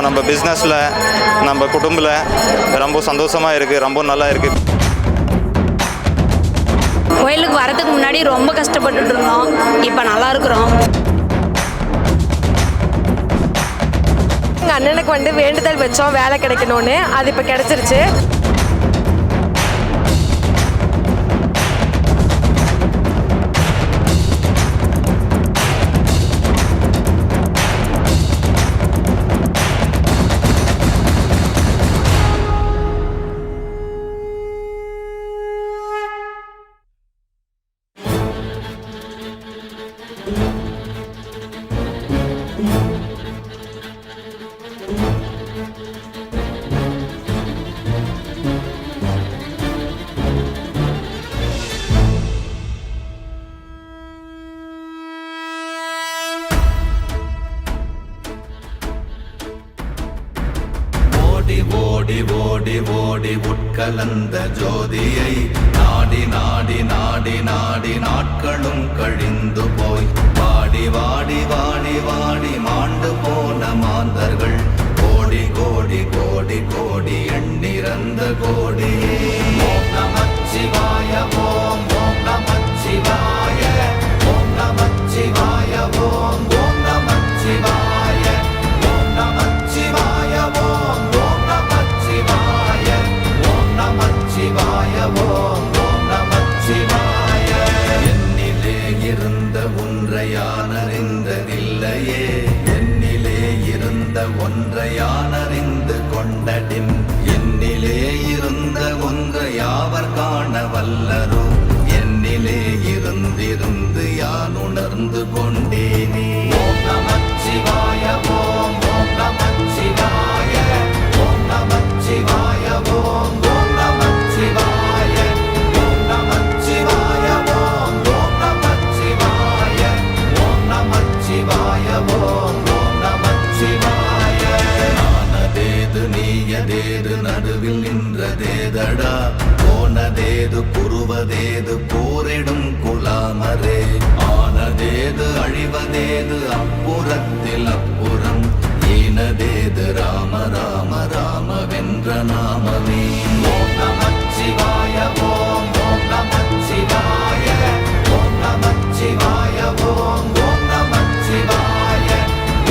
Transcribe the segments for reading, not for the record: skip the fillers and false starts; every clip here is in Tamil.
நம்ம பிஸ்னஸில் நம்ம குடும்பத்தில் ரொம்ப சந்தோஷமாக இருக்குது, ரொம்ப நல்லா இருக்குது. கோயிலுக்கு வரதுக்கு முன்னாடி ரொம்ப கஷ்டப்பட்டுட்டு இருந்தோம், இப்போ நல்லா இருக்கிறோம். எங்கள் அண்ணனுக்கு வேண்டுதல் வச்சோம் வேலை கிடைக்கணும்னு, அது இப்போ கிடைச்சிருச்சு. ஓடி ஓடி ஓடி உட்கலந்த ஜோதியை நாடி நாடி நாடி நாடி நாட்களும் கழிந்து போய் வாடி வாடி வாடி வாடி மாண்டு போன மாந்தர்கள் கோடி கோடி கோடி கோடி எண்ணிறந்த கோடியே. ஓம் நமச்சிவாய ஓம் ஓம் நமச்சிவாய ஓம் நமச்சிவாய ஓம் ஓம் நமச்சிவாய ஓம் நமச்சிவாய ஓம் ஓம் நமச்சிவாய ஓம் நமச்சிவாய ஓம் ஓம் நமச்சிவாய. என்னிலே இருந்த ஒன்றை யான் அறிந்ததில்லையே, என்னிலே இருந்த ஒன்றை யான் அறிந்து கொண்டடின், என்னிலே இருந்த ஒன்றை யாவர் காண வல்லரோ, என்னிலே இருந்திருந்து யான் உணர்ந்து கொண்டேனே. ஓம் நமச்சிவாய ஓம் ஓம் நமச்சிவாய ஓம் நமச்சிவாய ஓம் ஓம் நமச்சிவாய ஓம் நமச்சிவாய ஓம் ஓம் நமச்சிவாய ஓம் நமச்சிவாய ஓம் ஓம் நமச்சிவாய. நானதேது நீயதேது நடுவில் நின்றதேதடா, போனதேது புருவதேது போரிடும் குலாமரே, ஆனதேது அழிவதேது அப்புறத்தில் அப்புறம், ஈனதேது ராம ராம ராம வென்ற நாமமே. ஓம் நமச்சிவாய ஓம் ஓம் நமச்சிவாய ஓம் நமச்சிவாய ஓம் ஓம் நமச்சிவாய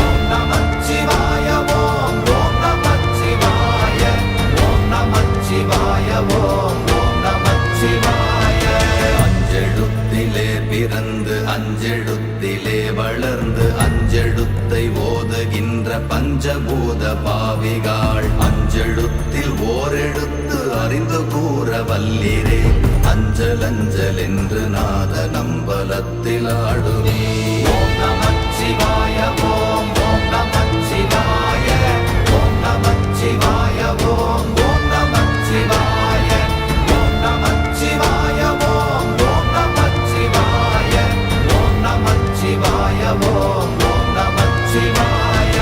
ஓம் நமச்சிவாய ஓம் ஓம் நமச்சிவாய ஓம் நமச்சிவாய ஓம் ஓம் நமச்சிவாய. அஞ்செழுத்திலே பிறந்து அஞ்செழுத்திலே வளர்ந்து அஞ்செழுத்தை ஓதுகின்ற பஞ்சபூத பாவிகாள், அஞ்செழுத்தில் ஓரெழுத்து அறிந்து கூற வல்லிரே, அஞ்சல் அஞ்சல் என்று நாத நம்பலத்தில் ஆடுவே. ஓம் நமச்சிவாய ஓம் ஓம் நமச்சிவாய ஓம் நமச்சிவாய ஓம் ஓம் நமச்சிவாய ஓம் நமச்சிவாய ஓம் ஓம் நமச்சிவாய ஓம் நமச்சிவாய ஓம் ஓம் நமச்சிவாய.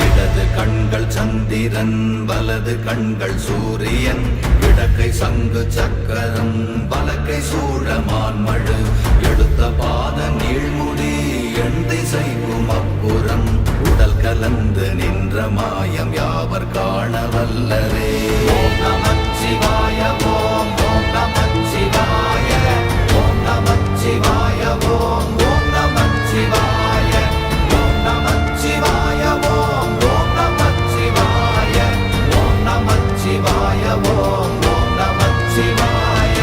இடது கண்கள் சந்திரன் வலது கண்கள் சூரியன், இடக்கை சங்கு சக்கரம் வலக்கை சூழமான்மழு, எடுத்த பாத நீழ்முடி எண் திசைக்கும் அப்புறம், உடல் கலந்து நின்ற மாயம் யாவர் காண வல்லரே. ஓம் நமச்சிவாய ஓம் ஓம் நமச்சிவாய ஓம் நமச்சிவாய ஓம் ஓம் நமச்சிவாய ஓம் நமச்சிவாய ஓம் ஓம் நமச்சிவாய ஓம் நமச்சிவாய ஓம் ஓம் நமச்சிவாய.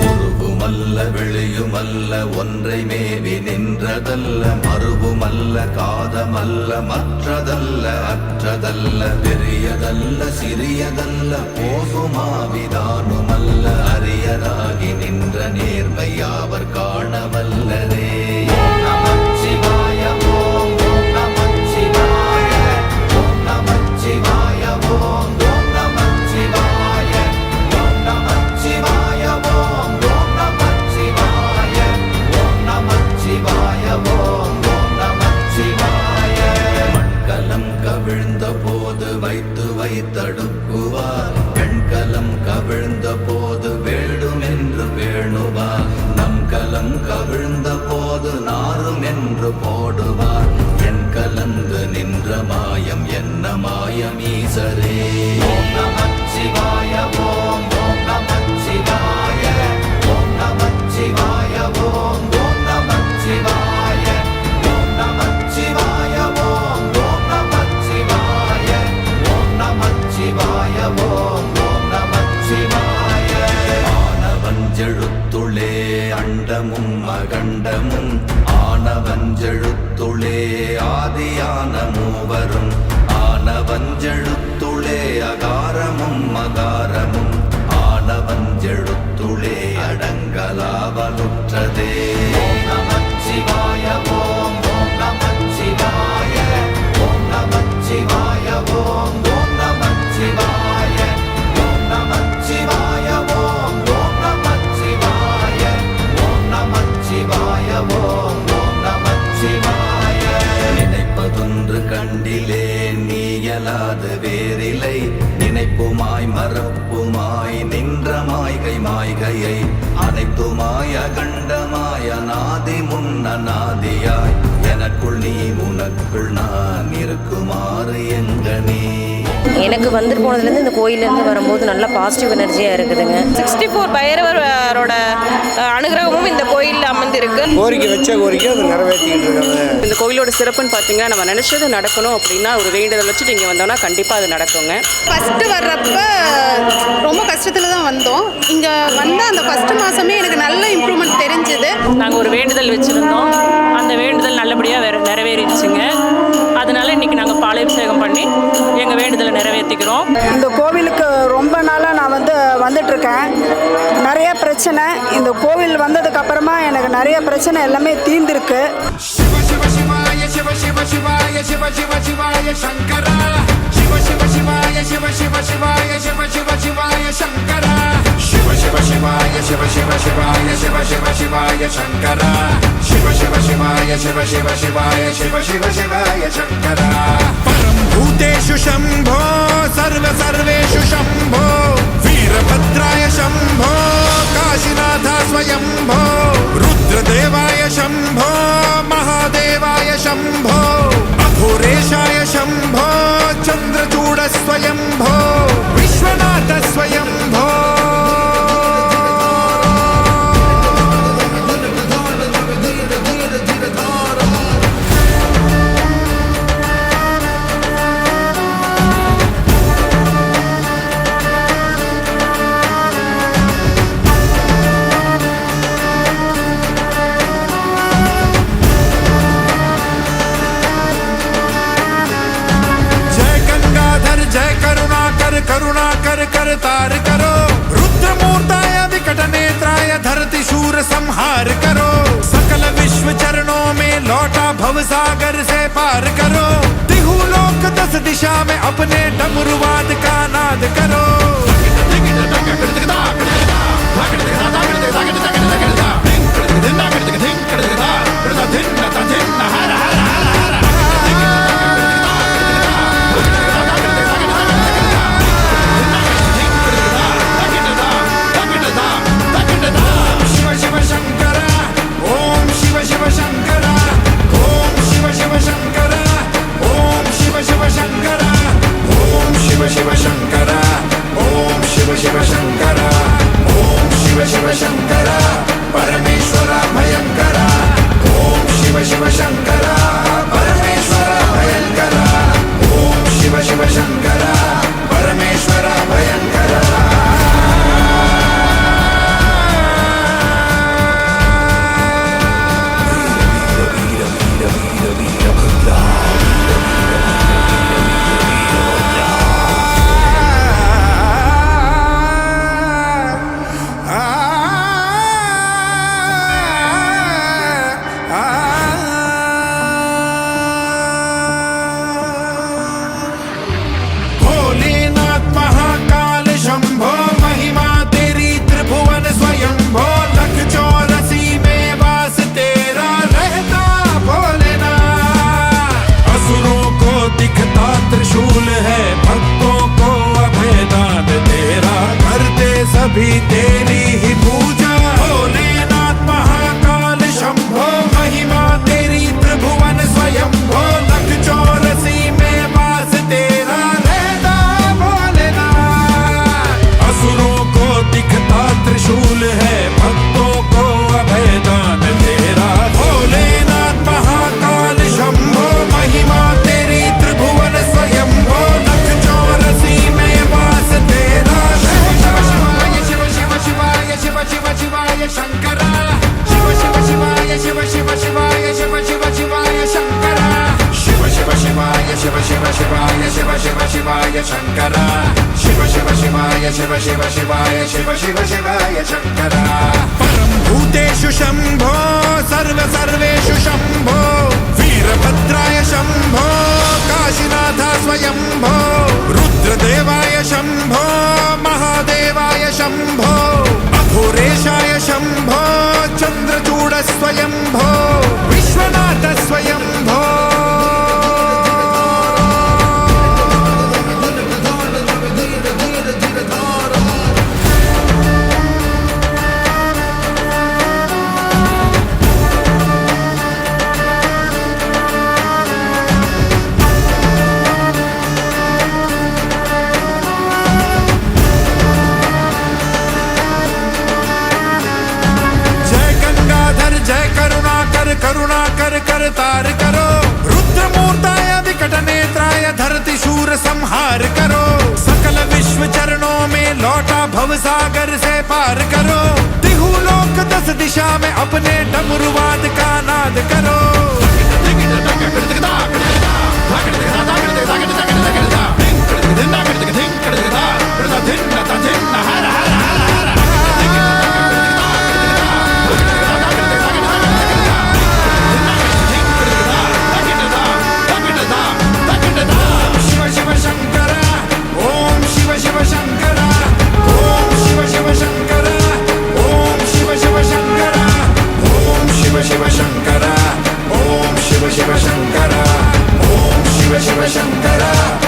உருவுமல்ல வெளியுமல்ல ஒன்றை மேவி நின்றதல்ல, மறுவுமல்ல காதமல்ல மற்றதல்ல அற்றதல்ல, பெரியதல்ல சிறியதல்ல போகுமாவிதானுமல்ல, அரியராகி நின்ற நேர்மை யாவர் காண வல்லரே. ஓம் நமச்சிவாய ஓம் ஓம் நமச்சிவாய ஓம் நமச்சிவாய ஓம் ஓம் நமச்சிவாய ஓம் நமச்சிவாய ஓம் ஓம் நமச்சிவாய ஓம் நமச்சிவாய ஓம் ஓம் நமச்சிவாய. மண்கலம் கவிழ்ந்த போது வைத்து தடுக்குவார். பெண்கலம் கவிழ்ந்த போது வேண்டுமென்று வேணுவார். நம் கலம் கவிழ்ந்த போது நாரும் என்று போடுவார். என் கலந்து நின்ற மாயம் என்ன மாயம் ஈசரே. ஓம் நமச்சிவாய ஓம் ஓம் நமச்சிவாய ஓம் நமச்சிவாய ஓம் ஓம் நமச்சிவாய ஓம் நமச்சிவாய ஓம் ஓம் நமச்சிவாய ஓம் நமச்சிவாய ஓம் ஓம் நமச்சிவாய. ஆனவஞ்செழுத்துளே அண்டமும் அகண்டமும் ஆனவஞ்செழுத்துளே ஆதியான மூவரும் ஆனவஞ்செழுத்துளே அகாரமும் மகாரமும் ஆனவஞ்செழுத்துளே அடங்கலாவலுற்றதே. ஓம் நமச்சிவாய ஓம் ஓம் நமச்சிவாய ஓம் நமச்சிவாய ஓம் ஓம் நமச்சிவாய ஓம் நமச்சிவாய ஓம் ஓம் நமச்சிவாய ஓம் நமச்சிவாய ஓம் ஓம் நமச்சிவாய. நினைப்பதொன்று கண்டிலே நீயலாது வேறில்லை. நினைப்புமாய் மறப்புமாய் நின்ற மாய்கை மாய்கையை அனைத்துமாய் அகண்டமாய் அநாதி முன்னநாதியாய் எனக்குள் நீ உனக்குள் நான் இருக்குமாறு எங்கனே. எனக்கு வந்துட்டு போனதுலேருந்து இந்த கோயிலேருந்து வரும்போது நல்லா பாசிட்டிவ் எனர்ஜியாக இருக்குதுங்க. 64 பைரவரோட அனுகிரகமும் இந்த கோயிலில் அமர்ந்திருக்கு. கோரிக்கை வச்ச கோரிக்கை அது நிறைவேற்றிக்கிட்டு இருக்காங்க. இந்த கோயிலோட சிறப்புன்னு பார்த்தீங்கன்னா நம்ம நினச்சது நடக்கணும் அப்படின்னா ஒரு வேண்டுதல் வச்சுட்டு இங்கே வந்தோம்னா கண்டிப்பாக அது நடக்குங்க. ஃபஸ்ட்டு வர்றப்ப ரொம்ப கஷ்டத்தில் தான் வந்தோம். இங்கே வந்த அந்த ஃபஸ்ட்டு மாதமே எனக்கு நல்ல இம்ப்ரூவ்மெண்ட் தெரிஞ்சுது. நாங்கள் ஒரு வேண்டுதல் வச்சுருந்தோம், அந்த வேண்டுதல் நல்லபடியாக நிறைவேறிடுச்சுங்க. அதனால இன்றைக்கி நாங்கள் பாலாபிஷேகம் பண்ணி எங்கள் வேண்டுதலை நிறைவேற்றிக்கிறோம். இந்த கோவிலுக்கு ரொம்ப நாளாக நான் வந்துட்டுருக்கேன். நிறைய பிரச்சனை, இந்த கோவில் வந்ததுக்கு அப்புறமா எனக்கு நிறைய பிரச்சனை எல்லாமே தீர்ந்திருக்கு. சிவ சிவ சிவாய சிவ சிவ சிவாய சிவ சிவ சிவாய சங்கரா. சிவ சிவ சிவாய சிவ சிவ சிவாய சிவ சிவ சிவாய சங்கரா. சிவ சிவ சிவாய சிவ சிவ சிவாய சிவ சிவ சிவாய சங்கரா. சிவ சிவ சிவாய சிவ சிவ சிவாய சிவ சிவ சிவாய சங்கரா. பரம் பூதேஷு சம்போ சர்வ சர்வேஷு சம்போ வீரபத்ராய சம்போ காசிநாத ஸ்வயம்போ ருத்ரதேவாய சம்போ महादेवाय शंभो अघोरेशाय शंभो चंद्रचूड स्वयंभो विश्वनाथ स्वयंभो. करुणाकर कर तार करो रुद्रमूर्ताय विकट नेत्राय धरती शूर संहार करो. सकल विश्व चरणों में लौटा भव सागर से पार करो. तिहु लोक 10 दिशा में अपने डमरुवाद का नाद करो. शिव शंकर ओम शिव शिव शंकर ओम शिव शिवाय शिव शिव शिवाय शंकर शिव शिव शिवाय शिव शिव शिवाय शिव शिव शिवाय शंकर परम भूतेषु शंभो सर्व सर्वेषु शंभो वीरभद्राय शंभो काशीनाथ स्वयंभो रुद्रदेवाय शंभो महादेवाय शंभो अघोरेशाय शंभो चंद्रचूड स्वयंभो विश्वनाथ स्वयंभो जय करुणाकर करुणाकर करतार करो रुद्रमूर्ताय विकट नेत्राय धरती शूर संहार करो सकल विश्व चरणों में लौटा भवसागर से पार करो तिहु लोक 10 दिशा में अपने डमरुवाद का नाद करो शिव शंकर ओम शिव शिव शंकर